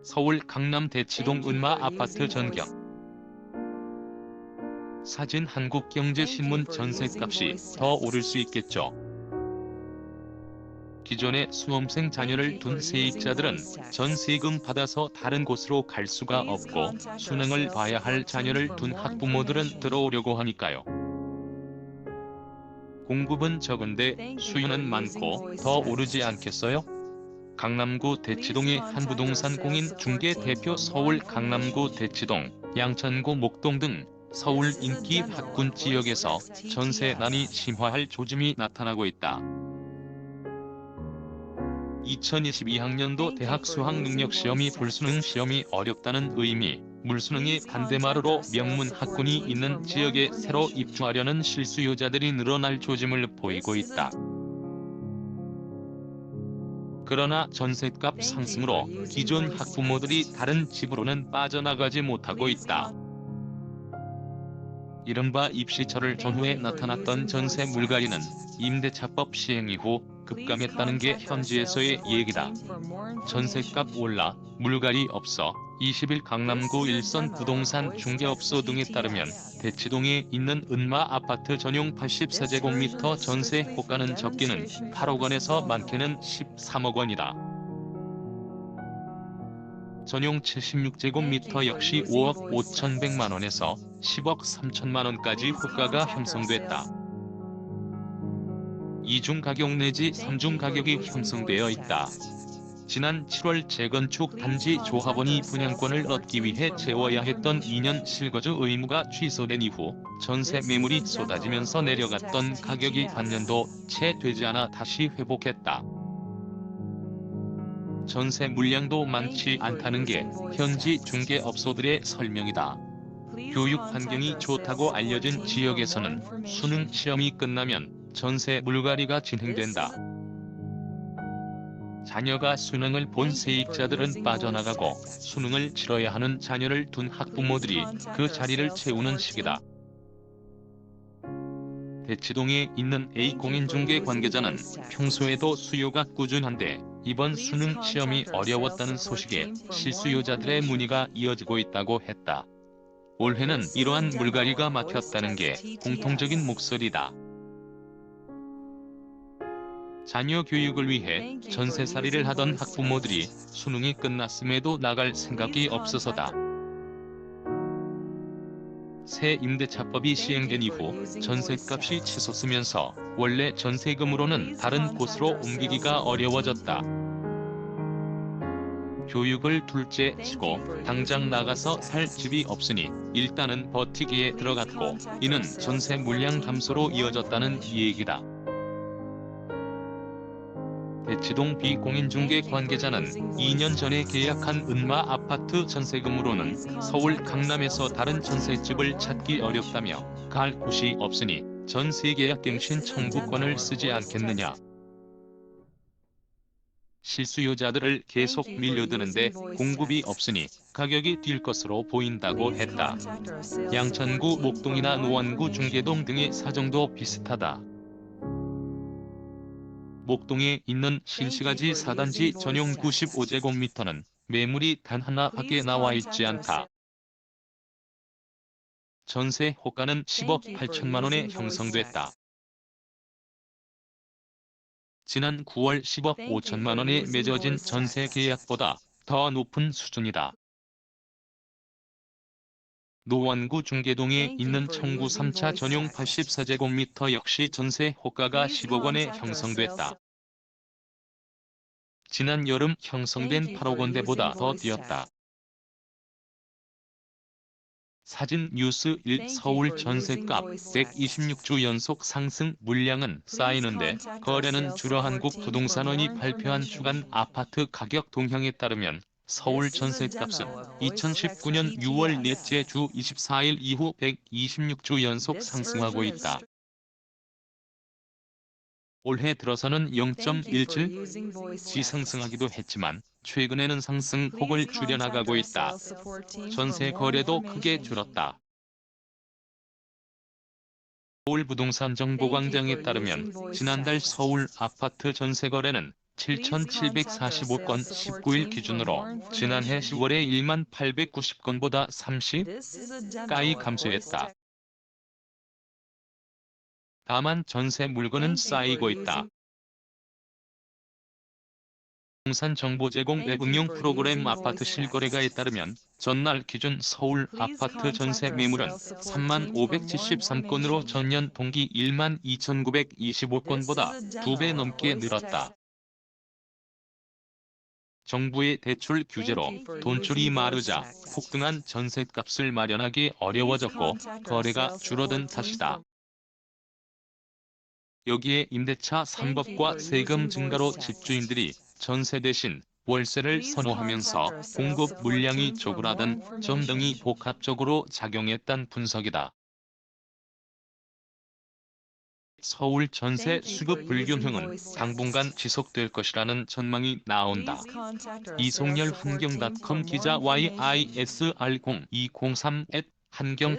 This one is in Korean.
서울 강남 대치동 은마 아파트 전격. 사진 한국경제신문 전셋값이 더 오를 수 있겠죠. 기존에 수험생 자녀를 둔 세입자들은 전세금 받아서 다른 곳으로 갈 수가 없고 수능을 봐야 할 자녀를 둔 학부모들은 들어오려고 하니까요. 공급은 적은데 수요는 많고 더 오르지 않겠어요? 강남구 대치동의 한 부동산 공인 중개 대표 서울 강남구 대치동, 양천구 목동 등 서울 인기 학군 지역에서 전세난이 심화할 조짐이 나타나고 있다. 2022학년도 대학 수학능력시험이 불수능 시험이 어렵다는 의미, 물수능이 반대마루로 명문 학군이 있는 지역에 새로 입주하려는 실수요자들이 늘어날 조짐을 보이고 있다. 그러나 전셋값 상승으로 기존 학부모들이 다른 집으로는 빠져나가지 못하고 있다. 이른바 입시철을 전후에 나타났던 전세 물갈이는 임대차법 시행 이후 급감했다는 게 현지에서의 얘기다. 전셋값 올라 물갈이 없어 20일 강남구 일선 부동산 중개업소 등에 따르면 대치동에 있는 은마 아파트 전용 84제곱미터 전세 호가는 적게는 8억 원에서 많게는 13억 원이다. 전용 76제곱미터 역시 5억 5,100만 원에서 10억 3천만 원까지 호가가 형성됐다. 이중 가격 내지 삼중 가격이 형성되어 있다. 지난 7월 재건축 단지 조합원이 분양권을 얻기 위해 채워야 했던 2년 실거주 의무가 취소된 이후 전세 매물이 쏟아지면서 내려갔던 가격이 반년도 채 되지 않아 다시 회복했다. 전세 물량도 많지 않다는 게 현지 중개업소들의 설명이다. 교육 환경이 좋다고 알려진 지역에서는 수능 시험이 끝나면 전세 물갈이가 진행된다. 자녀가 수능을 본 세입자들은 빠져나가고 수능을 치러야 하는 자녀를 둔 학부모들이 그 자리를 채우는 시기다. 대치동에 있는 A 공인중개 관계자는 평소에도 수요가 꾸준한데 이번 수능 시험이 어려웠다는 소식에 실수요자들의 문의가 이어지고 있다고 했다. 올해는 이러한 물갈이가 막혔다는 게 공통적인 목소리다. 자녀 교육을 위해 전세살이를 하던 학부모들이 수능이 끝났음에도 나갈 생각이 없어서다. 새 임대차법이 시행된 이후 전셋값이 치솟으면서 원래 전세금으로는 다른 곳으로 옮기기가 어려워졌다. 교육을 둘째 치고 당장 나가서 살 집이 없으니 일단은 버티기에 들어갔고 이는 전세 물량 감소로 이어졌다는 얘기다. 대치동 비공인중개 관계자는 2년 전에 계약한 은마 아파트 전세금으로는 서울 강남에서 다른 전셋집을 찾기 어렵다며 갈 곳이 없으니 전세계약갱신 청구권을 쓰지 않겠느냐. 실수요자들을 계속 밀려드는데 공급이 없으니 가격이 뛸 것으로 보인다고 했다. 양천구 목동이나 노원구 중계동 등의 사정도 비슷하다. 목동에 있는 신시가지 4단지 전용 95제곱미터는 매물이 단 하나밖에 나와 있지 않다. 전세 호가는 10억 8천만 원에 형성됐다. 지난 9월 10억 5천만 원에 맺어진 전세 계약보다 더 높은 수준이다. 노원구 중계동에 있는 청구 3차 전용 84제곱미터 역시 전세 호가가 10억 원에 형성됐다. 지난 여름 형성된 8억 원대보다 더 뛰었다. 사진 뉴스 1 서울 전셋값 126주 연속 상승 물량은 쌓이는데 거래는 줄어. 한국부동산원이 발표한 주간 아파트 가격 동향에 따르면 서울 전셋값은 2019년 6월 넷째 주 24일 이후 126주 연속 상승하고 있다. 올해 들어서는 0.17지 상승하기도 했지만 최근에는 상승폭을 줄여나가고 있다. 전세 거래도 크게 줄었다. 서울부동산정보광장에 따르면 지난달 서울 아파트 전세 거래는 7,745건 19일 기준으로 지난해 10월의 1890건보다 30가이 감소했다. 다만 전세 물건은 쌓이고 있다. 부동산 정보 제공 앱 응용 프로그램 아파트 실거래가에 따르면 전날 기준 서울 아파트 전세 매물은 3573건으로 전년 동기 12,925건보다 2배 넘게 늘었다. 정부의 대출 규제로 돈줄이 마르자 폭등한 전셋값을 마련하기 어려워졌고 거래가 줄어든 탓이다. 여기에 임대차 3법과 세금 증가로 집주인들이 전세 대신 월세를 선호하면서 공급 물량이 쪼그라든 점 등이 복합적으로 작용했다는 분석이다. 서울 전세 수급 불균형은 당분간 지속될 것이라는 전망이 나온다. 이송열 풍경.com 기자 YISR 0203@한경.